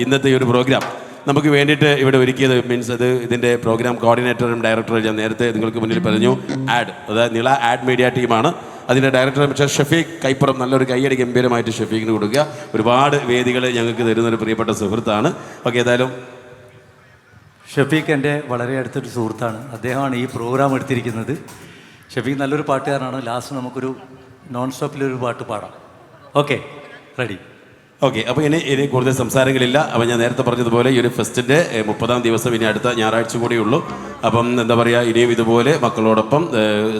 ഇന്നത്തെ ഈ ഒരു പ്രോഗ്രാം നമുക്ക് വേണ്ടിയിട്ട് ഇവിടെ ഒരുക്കിയത് മീൻസ് അത് ഇതിൻ്റെ പ്രോഗ്രാം കോർഡിനേറ്ററും ഡയറക്ടറും ഞാൻ നേരത്തെ നിങ്ങൾക്ക് മുന്നിൽ പറഞ്ഞു അതായത് നിള ആഡ് മീഡിയ ടീമാണ്. അതിൻ്റെ ഡയറക്ടർ മിസ്റ്റർ ഷഫീഖ് കൈപ്പുറം. നല്ലൊരു കൈയടി ഗംഭീരമായിട്ട് ഷഫീഖിന് കൊടുക്കുക. ഒരുപാട് വേദികൾ ഞങ്ങൾക്ക് തരുന്നൊരു പ്രിയപ്പെട്ട സുഹൃത്താണ്. ഓക്കെ, ഏതായാലും ഷഫീഖ് എൻ്റെ വളരെ അടുത്തൊരു സുഹൃത്താണ്. അദ്ദേഹമാണ് ഈ പ്രോഗ്രാം എടുത്തിരിക്കുന്നത്. ഷഫീഖ് നല്ലൊരു പാട്ടുകാരനാണ്. ലാസ്റ്റ് നമുക്കൊരു നോൺ സ്റ്റോപ്പിലൊരു പാട്ട് പാടാം. Okay, ready? ഓക്കെ. അപ്പോൾ ഇനി കൂടുതൽ സംസാരങ്ങളില്ല. അപ്പോൾ ഞാൻ നേരത്തെ പറഞ്ഞതുപോലെ ഈ ഒരു ഫെസ്റ്റിൻ്റെ 30-ാം ദിവസം ഇനി അടുത്ത ഞായറാഴ്ച കൂടിയുള്ളൂ. അപ്പം എന്താ പറയുക, ഇനിയും ഇതുപോലെ മക്കളോടൊപ്പം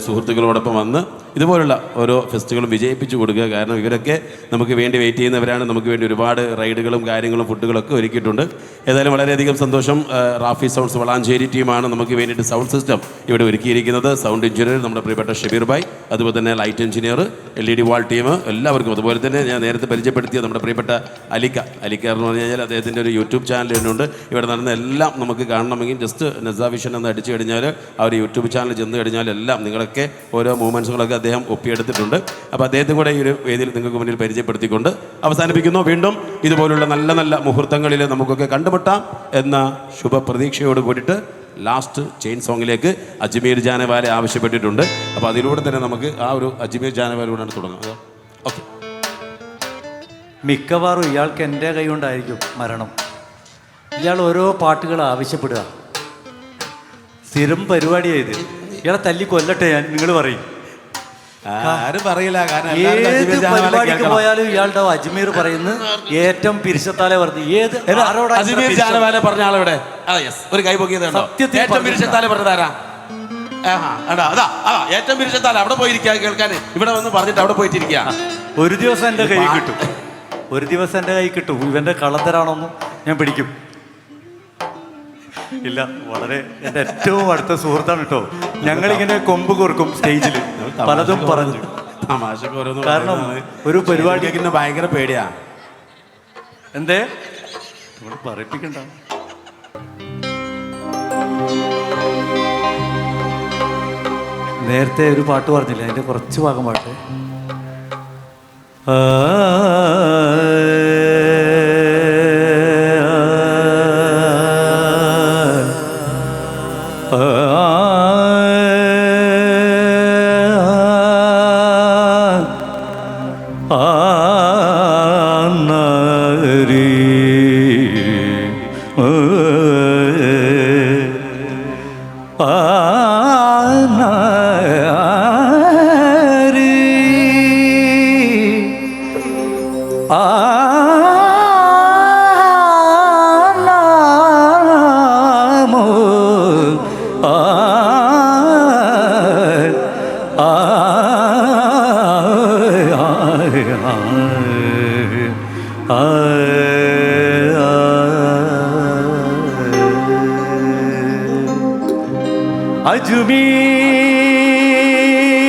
സുഹൃത്തുക്കളോടൊപ്പം വന്ന് ഇതുപോലുള്ള ഓരോ ഫെസ്റ്റുകളും വിജയിപ്പിച്ചു കൊടുക്കുക. കാരണം ഇവരൊക്കെ നമുക്ക് വേണ്ടി വെയിറ്റ് ചെയ്യുന്നവരാണ്. നമുക്ക് വേണ്ടി ഒരുപാട് റൈഡുകളും കാര്യങ്ങളും ഫുഡുകളൊക്കെ ഒരുക്കിയിട്ടുണ്ട്. ഏതായാലും വളരെയധികം സന്തോഷം. റാഫി സൗണ്ട്സ് വളാഞ്ചേരി ടീമാണ് നമുക്ക് വേണ്ടിയിട്ട് സൗണ്ട് സിസ്റ്റം ഇവിടെ ഒരുക്കിയിരിക്കുന്നത്. സൗണ്ട് എഞ്ചിനീയർ നമ്മുടെ പ്രിയപ്പെട്ട ഷബീർ ഭായ്, അതുപോലെ തന്നെ ലൈറ്റ് എഞ്ചിനീയർ, LED വാൾ ടീം, എല്ലാവർക്കും. അതുപോലെ തന്നെ ഞാൻ നേരത്തെ പരിചയപ്പെടുത്തിയ നമ്മുടെ പ്രിയപ്പെട്ട അലിക്ക എന്ന് പറഞ്ഞു കഴിഞ്ഞാൽ അദ്ദേഹത്തിൻ്റെ ഒരു യൂട്യൂബ് ചാനൽ തന്നെയുണ്ട്. ഇവിടെ നടന്ന എല്ലാം നമുക്ക് കാണണമെങ്കിൽ ജസ്റ്റ് നസാവിഷൻ എന്ന് അടിച്ചു കഴിഞ്ഞാൽ ആ ഒരു യൂട്യൂബ് ചാനൽ ചെന്ന് കഴിഞ്ഞാൽ എല്ലാം നിങ്ങളൊക്കെ ഓരോ മൂവ്മെൻറ്റ്സുകളൊക്കെ അദ്ദേഹം ഒപ്പിയെടുത്തിട്ടുണ്ട്. അപ്പോൾ അദ്ദേഹത്തെ കൂടെ ഈ ഒരു വേദിയിൽ നിങ്ങൾക്ക് മുന്നിൽ പരിചയപ്പെടുത്തിക്കൊണ്ട് അവസാനിപ്പിക്കുന്നു. വീണ്ടും ഇതുപോലുള്ള നല്ല നല്ല മുഹൂർത്തങ്ങളിൽ നമുക്കൊക്കെ കണ്ടുമുട്ടാം എന്ന ശുഭപ്രതീക്ഷയോട് കൂടിയിട്ട് ലാസ്റ്റ് ചെയിൻ സോങ്ങിലേക്ക് അജ്മീർ ജാനവാല ആവശ്യപ്പെട്ടിട്ടുണ്ട്. അപ്പോൾ അതിലൂടെ തന്നെ നമുക്ക് ആ ഒരു അജ്മീർ ജാനവാലൂടെയാണ് തുടങ്ങുന്നത്. ഓക്കെ. മിക്കവാറും ഇയാൾക്ക് എൻ്റെ കൈ കൊണ്ടായിരിക്കും മരണം. ഇയാൾ ഓരോ പാട്ടുകൾ ആവശ്യപ്പെടുക. സ്ഥിരം പരിപാടിയായത്. ഇയാളെ തല്ലി കൊല്ലട്ടെ ഞാൻ, നിങ്ങൾ പറയും. ആരും പറയില്ല. ഏത് പരിപാടിക്ക് പോയാലും ഇയാളുടെ അജ്മീർ പറയുന്നത് ഏറ്റവും പിരിശത്താലെ പറഞ്ഞു. ഏത് അജ്മീർ ജാനവാല പറഞ്ഞ ആളെവിടെ? ഒരു കൈ പൊക്കിയത് ഏറ്റവും പിരിശത്താലെ പറഞ്ഞതാരാ? ഏറ്റവും പിരിശത്താല അവിടെ പോയിരിക്കുക കേൾക്കാൻ. ഇവിടെ വന്ന് പറഞ്ഞിട്ട് അവിടെ പോയിട്ടിരിക്കുക. ഒരു ദിവസം എൻ്റെ കൈ കിട്ടും, ഒരു ദിവസം എൻ്റെ കൈ കിട്ടും. ഇവൻ്റെ കള്ളത്തരാണോന്നും ഞാൻ പിടിക്കും. ഇല്ല, വളരെ എൻ്റെ ഏറ്റവും അടുത്ത സുഹൃത്താണ് കേട്ടോ. ഞങ്ങളിങ്ങനെ കൊമ്പ് കോർക്കും സ്റ്റേജിൽ, പലതും പറഞ്ഞു. കാരണം ഒരു പരിപാടി ഭയങ്കര പേടിയാ. എന്തേ നമ്മൾ പറയിപ്പിക്കണ്ട. നേരത്തെ ഒരു പാട്ട് പറഞ്ഞില്ല, അതിൻ്റെ കുറച്ച് ഭാഗം പാട്ട്.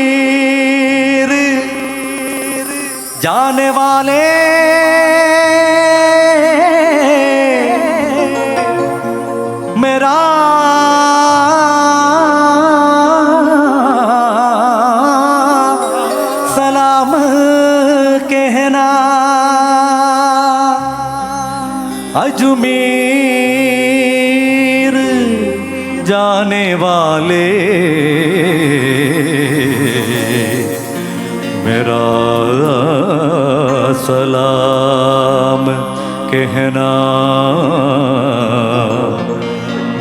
अजमेर जाने वाले मेरा सलाम कहना। अजमेर जाने वाले मेरा सलाम कहना,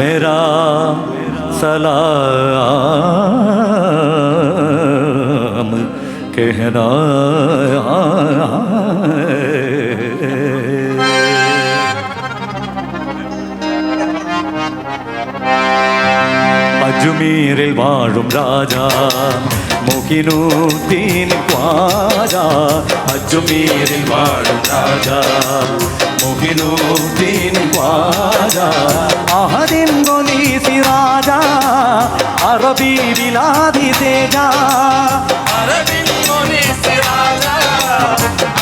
मेरा सलाम कहना। അജ്മീരിൽ വാഴും രാജാ മുഖിനുദ്ദീൻ ഖ്വാജാ. അജ്മീരിൽ വാഴും രാജാ മുഖിനുദ്ദീൻ ഖ്വാജാ. അഹദിൻ ഗോലി സിറാജാ അറബി ബിലാദി തേജാ. അറബിൻ ഗോലി സിറാജാ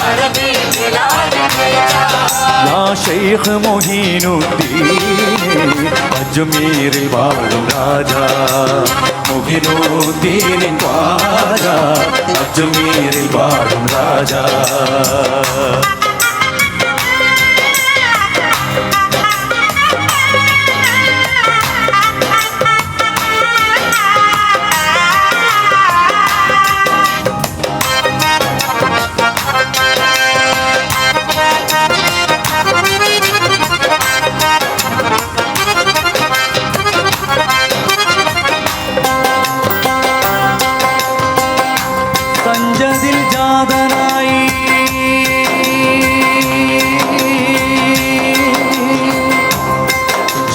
അറബി ബിലാദി തേജാ. യാ ശൈഖ് മുഈനുദ്ദീൻ അജ്മീരിൽ വാഴും രാജാ മുഈനുദ്ദീൻ ഖ്വാജാ. അജ്മീരിൽ വാഴും രാജാ.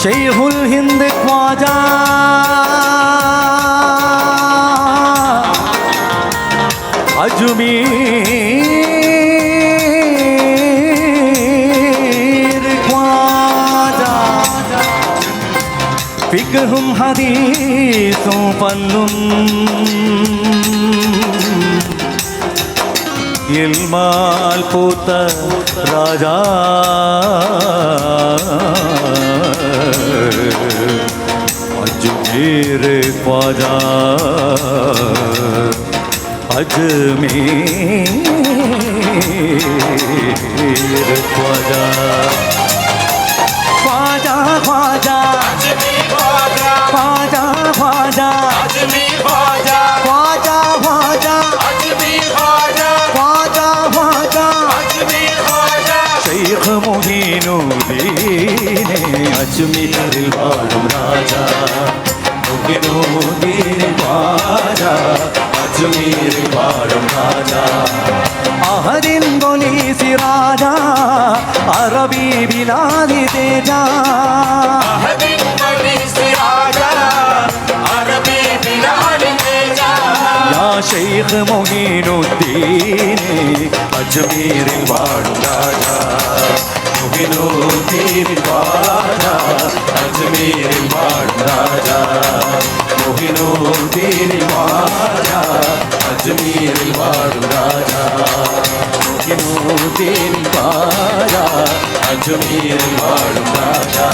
शेखुल हिंद ख्वाजा अजमेर ख्वाजा फिक्रुम हदीसों पन्नुम इल्माल पूत राजा अजमेर ख्वाजा अजमेर ख्वाजा ख्वाजा ख्वाजा ख्वाजा ख्वाजा ख्वाजा ख्वाजा ख्वाजा ख्वाजा शेख मोहिनुद्दीन अजमेर वालम राजा मोहिनुद्दीन ख्वाजा अजमेर वालम राजा आहरिन गोली सिराजा अरबी बिलादी तेजा आहरिन गोली सिराजा अरबी बिलादी तेजा या शेख मोहिनुद्दीन अजमेर वालम राजा मोहिनुद्दीन ख्वाजा अजमेर वालम राजा मोहिनुद्दीन ख्वाजा अजमेर वालम राजा मोहिनुद्दीन ख्वाजा अजमेर वालम राजा.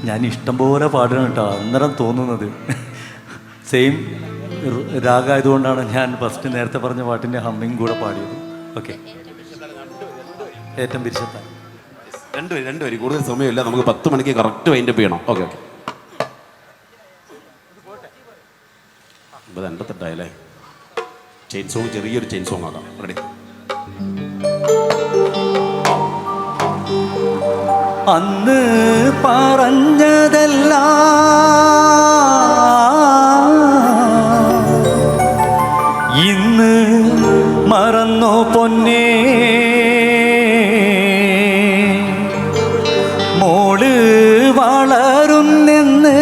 ഞാൻ ഇഷ്ടം പോലെ പാടണം കേട്ടോ, അന്നേരം തോന്നുന്നത് സെയിം രാഗമായതുകൊണ്ടാണ് ഞാൻ ഫസ്റ്റ് നേരത്തെ പറഞ്ഞ പാട്ടിൻ്റെ ഹമ്മിങ് കൂടെ പാടിയത്. ഓക്കെ, ഏറ്റവും പിരിച്ചെത്താൻ രണ്ടുപേരും കൂടുതൽ സമയമില്ല, നമുക്ക് 10 മണിക്ക് കറക്റ്റ് വൈൻഡപ്പ് ചെയ്യണം. ഓക്കെ ഓക്കെ, 9:58 ചെയിൻ സോങ്, ചെറിയൊരു ചെയിൻ സോങ് ആകാം. റെഡി? അന്ന് പറഞ്ഞതെല്ലാം ഇന്ന് മറന്നു പൊന്നേ, മോള് വളരുന്നെന്ന്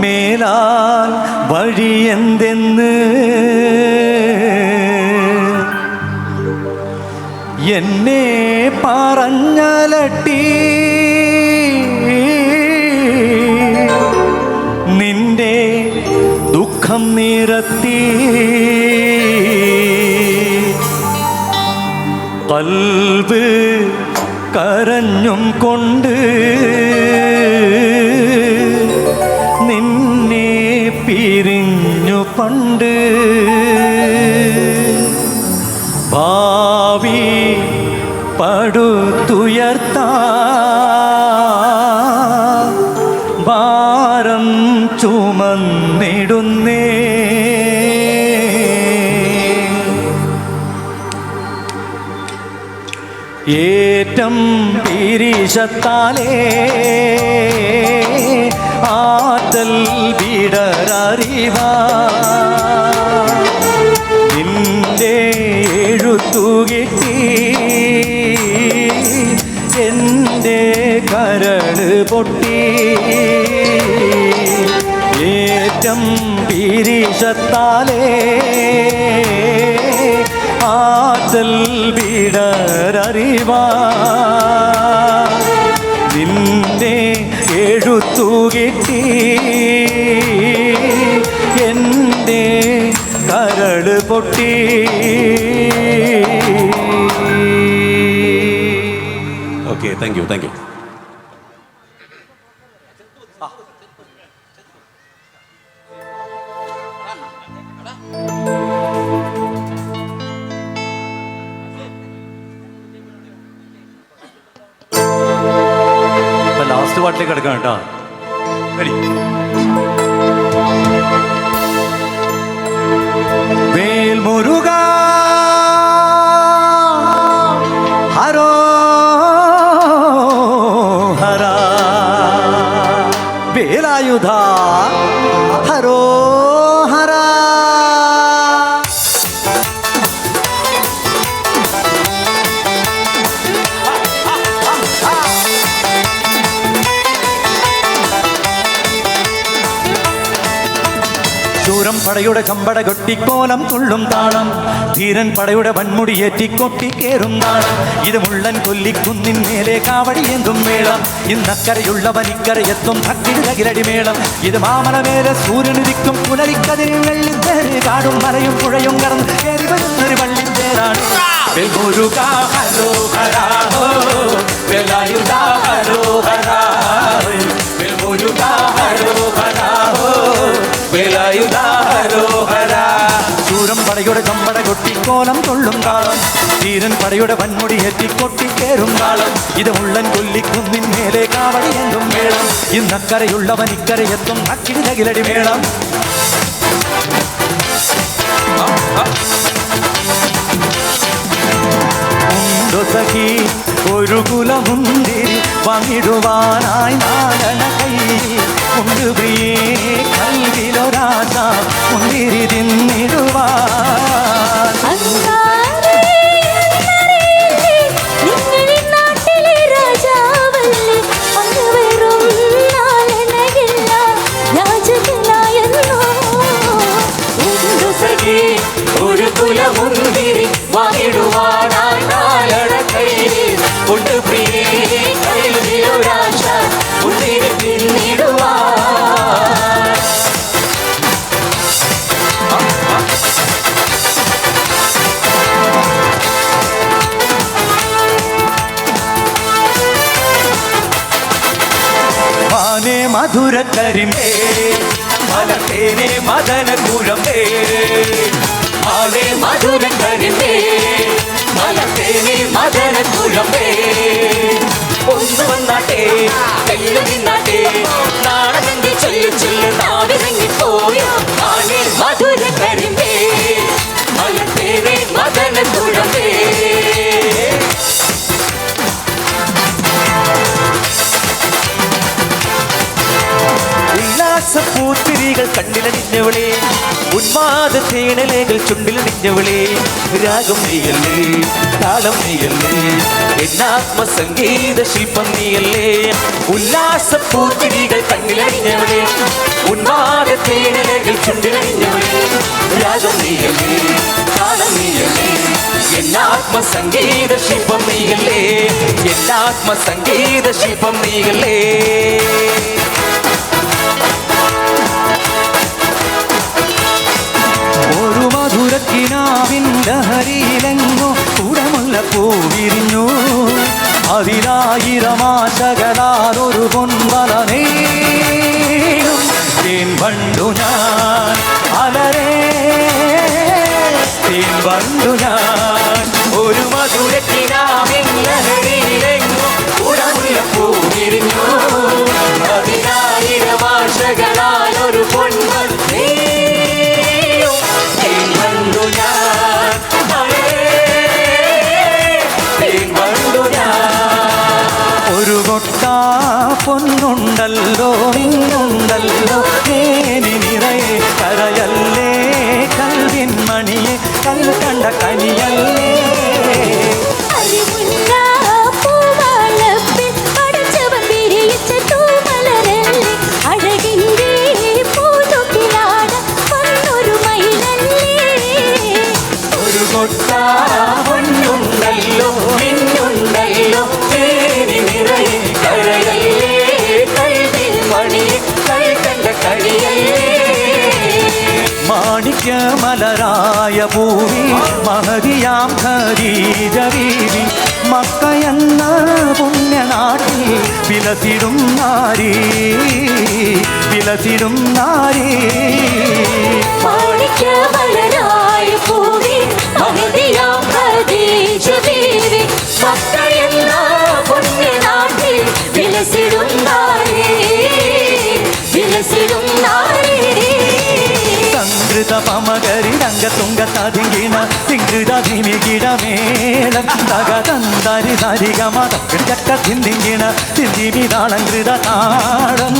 മേലാൽ വഴിയെന്തെന്ന് എന്നെ പറഞ്ഞലട്ടി നിന്റെ ദുഃഖം നിരത്തി കൽബ് കരഞ്ഞും കൊണ്ട് നിന്നെ പിരിഞ്ഞു പണ്ട്. ഭാവി പടുത്തുയർത്താ ഭാരം ചുമന്നിടുന്നേ, ഏറ്റം പിരിശത്താലേ ആറ്റൽ വിടരറിവാ നിന്റെ എഴുത്തുകിട്ടി എൻ്റെ കരള് പൊട്ടി. ഏറ്റം പിരിശത്താലേ ആറ്റൽ വിടരറിവാ നിന്റെ എഴുത്തുകിട്ടി എൻ്റെ കരള് പൊട്ടി. Okay, thank you, thank you. Last പാട്ടിലേക്ക് കിടക്കാം കേട്ടോ. റെഡി? വേൽമുരുക ഹരോ ഹര, വേലായുധ ഹരോ ഹര. പടയുടെ ചമ്പട കൊട്ടിക്കോലം തുള്ളും താളം, ധീരൻ പടയുടെ വൻമുടിയേറ്റി കൊട്ടിക്കേറും താളം. ഇത് മുള്ളൻ കൊല്ലിക്കുന്നിൻ മേലെ കാവടിയേന്തും മേളം, ഇന്നക്കരയുള്ളവൻ ഇക്കരയെത്തും ഭക്തിരകിരടി മേളം. ഇത് മാമലമേലെ സൂര്യനുദിക്കും പുലരിക്കതിരിൽ വെള്ളിത്തേര്, കാടും മലയും പുഴയും കടന്ന് കയറി വരുന്നൊരു വള്ളിത്തേരാണ്. വെൽമുരുകാ ഹരോഹരാ ഹോ, വേലായുധാ ഹരോഹരാ, വെൽമുരുകാ ഹരോഹരാ ഹോ, വേലായുധാ ഹരോഹരാ. ശൂരം പടയുടെ ചമ്പട കൊട്ടിക്കോലം കൊള്ളും താളം, ധീരൻ പടയുടെ വൻമുടി ഏറ്റിക്കൊട്ടിക്കേറും താളം. ഇത് മുള്ളൻ കൊല്ലിക്കുന്നിൻ മേലെ കാവടിയെന്തും മേളം, ഇന്നക്കരയുള്ളവൻ ഇക്കരയെത്തും അക്കിടിലകിലടി മേളം. സഖി ഒരു കുലമുന്തിരി പങ്കിടുവാനായി നാടന കൈ ഉണ്ട് പ്രിയേ, കൽവിലൊരാശ മുന്തിരി തിന്നിടുവാൻ. ഒരു കുലമുന്തിരി വാങ്ങിടുവാനായി നാലട കൈയിൽ കൊണ്ട് പ്രിയേ, കൽവിലൊരാശ മുന്തിരി തിന്നിടുവാൻ. മാനേ മധുരക്കരിമ്പേ മലത്തേനെ മദന കുഴമ്പേ, ആളെ മധുരം കരിമ്പേ മലത്തേനെ മദന കുഴമ്പേ. ഒന്ന് വന്നാട്ടെ കയ്യില് നിന്നാട്ടെ, നാടകന്റെ ചൊല്ലു ചൊല്ലു നാവിറങ്ങിപ്പോയ ആളെ മധുര കരിമ്പേ മലത്തേനെ മദന കുഴമ്പേ. ഉല്ലാസപ്പൂത്തിരികൾ കണ്ണിലണിഞ്ഞവളെ, ഉന്മാദ തേണലേകൾ ചുണ്ടിലണിഞ്ഞവളെ, രാഗം നീയല്ലേ താളം നീയല്ലേ, എന്നാത്മസംഗീത ശില്പം നീയല്ലേ. ഉല്ലാസപ്പൂത്തിരികൾ കണ്ണിലണിഞ്ഞവളെ, ഉന്മാദ തേണലേകൾ ചുണ്ടിലണിഞ്ഞവളെ, രാഗം നീയല്ലേ താളം നീയല്ലേ, എന്നാത്മസംഗീത ശില്പം നീയല്ലേ, എന്നാത്മസംഗീത ശില്പം നീയല്ലേ. ഒരു മധുരക്കിനാവിൻ ലഹരിയിലെങ്ങോ കൂടമുള്ള പൂവിരിഞ്ഞു, അതിലായിരം ആശകളാൽ ഒരു പൊൻവലനേയും തേൻ വണ്ടു ഞാൻ അലരേ, തേൻ വണ്ടു ഞാൻ. ഒരു മധുരക്കിനാവിൻ ലഹരിയിലെങ്ങോ കൂടമുള്ള പൂവിരിഞ്ഞു, അതിനായിരം ആശകളാൽ ഒരു പൊൻവലനേയും തേൻ വണ്ടു ഞാൻ തേൻ വണ്ടു ഞാൻ. ഒരു കൊട്ടാ പൊന്നുണ്ടല്ലോ നിന്നുണ്ടല്ലോ തേനി നിറയെ, കരയല്ലേ കൽവിൻ മണിയെ കൽ കണ്ട കനിയല്ലേ. ഒരു കൊട്ടാ പൊന്നുണ്ടല്ലോ മിന്നുണ്ടല്ലോ തേനി നിറയെ, കരയല്ലേ കൽവിൻ മണിയെ കൽ കണ്ട കളിയല്ലേ. മാണിക്യമലരായ ഭൂമി മഹതിയാം ഖദീജ ബീവി, മക്കയെന്ന പുണ്യനാട്ടിൽ വിലസിടും നാരി വിലസിടും നാരി. മാണിക്യമലരായ ഭൂമി മഹതിയാം ഖദീജ ബീവി, മക്കയെന്ന പുണ്യനാട്ടിൽ വിലസിടും നാരി വിലസിടും നാരി. സംകൃത പമകരി രംഗതുംഗ തതിങ്കിണ തിങ്കൃത ധിമികിടമേളം തക തന്തരി സരിഗമ ചക്ക തിന്തിങ്കിണ തിന്തിവിതാളങ്കൃത താളം.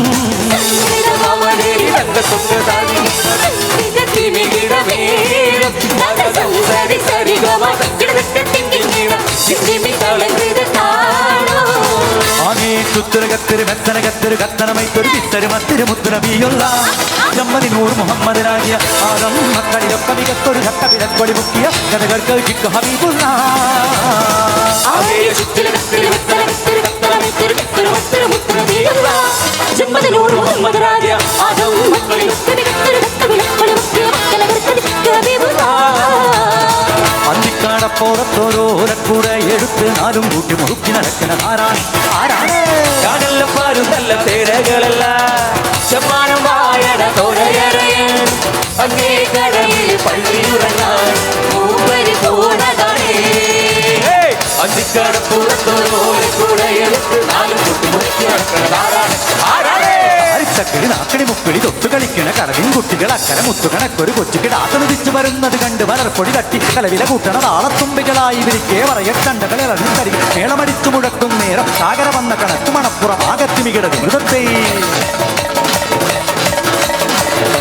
സരിഗമ ആനേ ചുത്തുരകത്തിരി കത്തനകത്തൊരു കത്തനമൈത്തൊരു വിത്തരു മത്തിരു മുത്തുനബിയുള്ള ജമ്മതി നൂർ മുഹമ്മദ് രാജിയ ആദം മക്കളിലൊക്കെ മികത്തൊരു ഘട്ട വിലക്കൊടി മുക്കിയ കഥകൾക്ക് ജിക്ക് ഹബീബുള്ള അന്തിക്കാടപ്പോറത്തോരോരക്കൂട എടുത്ത് നാലും കൂട്ടി മുറുക്കി നടക്കുന്ന ആരാണ് ആരാണ് കാടല്ലപ്പാരും നല്ല തേടകളല്ല ശമാനം വായന തോരയറയൻ അങ്ങേ കടലിൽ പള്ളിയുറങ്ങാൻ മൂവരി പോണതാണേ അന്തിക്കാടപ്പുറത്തോരോരക്കൂട എടുത്ത് നാലും കൂട്ടി മുറുക്കി നടക്കുന്ന ആരാണ് ആരാണ് അരിച്ചക്കിളി നാക്കിടി മുക്കിളി തൊട്ടു കളിക്കണ കടലിൻ കുട്ടികൾ അക്കര മുത്തുകണക്കൊരു കൊച്ചുകിട ആസ്വദിച്ചു വരുന്നത് കണ്ട് വളർപ്പൊടി തട്ടി കലവില കൂട്ടണ താളത്തുമ്പികളായി ഇവരിക്കേ പറയട്ടണ്ടകളെ ഇറങ്ങിത്തരി മേളമടിച്ചു മുഴക്കും നേരം സാഗര വന്ന കണക്ക് മണപ്പുറം ആകത്തിമികിട മൃതത്തെ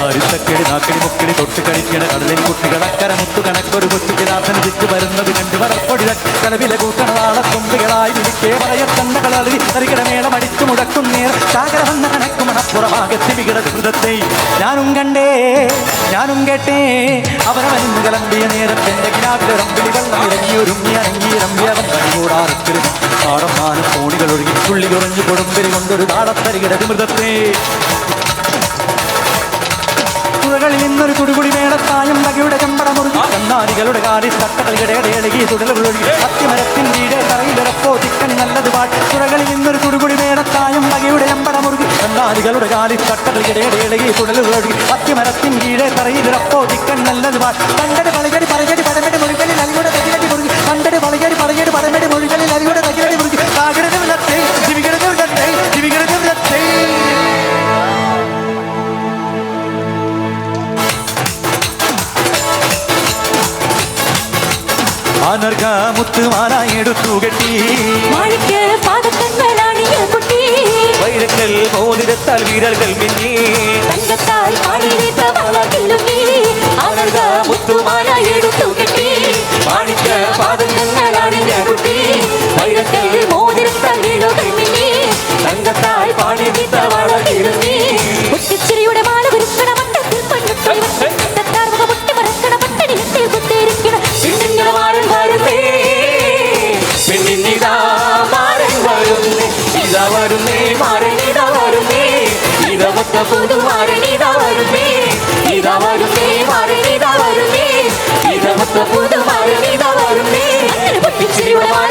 അരിച്ചക്കിളി നാക്കിടി മുക്കിളി തൊട്ട് കളിക്കണ കടലിൻ കുട്ടികൾ അക്കര മുത്തുകണക്കൊരു കൊച്ചുകിട ആസ്വദിച്ചു വരുന്നത് കണ്ട് വളർപ്പൊടി തട്ടി കലവില കൂട്ടണ താളത്തുമ്പികളായി ഇവരിക്കേ പറയട്ടണ്ടകളി തരികിട മേളമടിച്ചു മുഴക്കും നേരം സാഗര വന്ന കണക്ക് മണപ്പുറമാകത്തി വികടത്തെ ഞാനും കണ്ടേ ഞാനും കേട്ടേ അവരവന്ന് കിളമ്പിയ നേരത്തിന്റെ കിനാവിലറമ്പിളി വെള്ളം ഇറങ്ങിയൊരുങ്ങി അരങ്ങിയിറമ്പിയവൻ കണികൂടാറത്തിൽ താടമാനും കോണികൾ ഒഴുകി തുള്ളി ഉറഞ്ഞു കൊടുമ്പിരി കൊണ്ടൊരു താടത്തരികിട മൃതത്തെ കളിൽ നിന്നൊരു കുടുകുടി മേളത്തായും വകയുടെ ചമ്പട മുറുകി കന്നാലികളുടെ കാലി തട്ടകളിടയിടയിടകി തുടലുകളൊഴുകി അത്തിമരത്തിൻ വീട് തറയിലിറപ്പോ ചിക്കൻ നല്ലത് പാട്ട് തുറകളിൽ നിന്നൊരു കുടുകുടി മേളത്തായും വകയുടെ ചമ്പട മുറുകി കന്നാലികളുടെ കാലി തട്ടകളിടയിടയിടകി തുടലുകളൊഴുകി അത്തിമരത്തിൻ വീട് തറയിലിറപ്പോ ചിക്കൻ നല്ലത് പാട്ട് പണ്ടടി പളകടി പറകടി പടമടി മുഴുകലിൽ അലിയുടെ തകിലടി മുറുകി പണ്ടടി പളകടി പറകടി പടമടി മുഴുകലിൽ അലിയുടെ തകിലടി മുറുകി സാഗരത വിളത്തെ ജീവികരത വിളത്തെ ജീവികരത വിളത്തെ അനർഘ മുത്തുമാല എടുത്തു കെട്ടി വൈരക്കൽ മോതിരത്താൽ വീരர்கள் മിന്നി തങ്കത്താൽ പാടിയിട്ട വളകിലുങ്ങി അനർഘ മുത്തുമാല എടുത്തു കെട്ടി മാണിക്ക പാദങ്ങളാണിഞ്ഞ കുട്ടി വൈരക്കൽ മോതിരത്താൽ വീരകൾ മിന്നി തങ്കത്താൽ പാടിയിട്ട വളകിലുങ്ങി കുട്ടിച്ചിരിയുടെ മാല കുരുക്കണ മട്ടത്തിൽ പഞ്ഞുത്തൊളി തത്താർമുഖ മുട്ടി മറക്കണ പട്ടണിയിൽ കുത്തിയിരിക്കണ പിന്നിങ്ങനെ മാറൻ വരുന്നേ പെണ്ണിനിതാ മാറൻ വരുന്നേ ഇതാ വരുന്നേ മാറനിതാ വരുന്നേ ഇതമൊത്ത പുതു മാറനിതാ വരുന്നേ ഇതാ വരുന്നേ മാറനിതാ വരുന്നേ ഇതമൊത്ത പുതു മാറനിതാ വരുന്നേ പൊട്ടിച്ചിരിയുടെ മാറ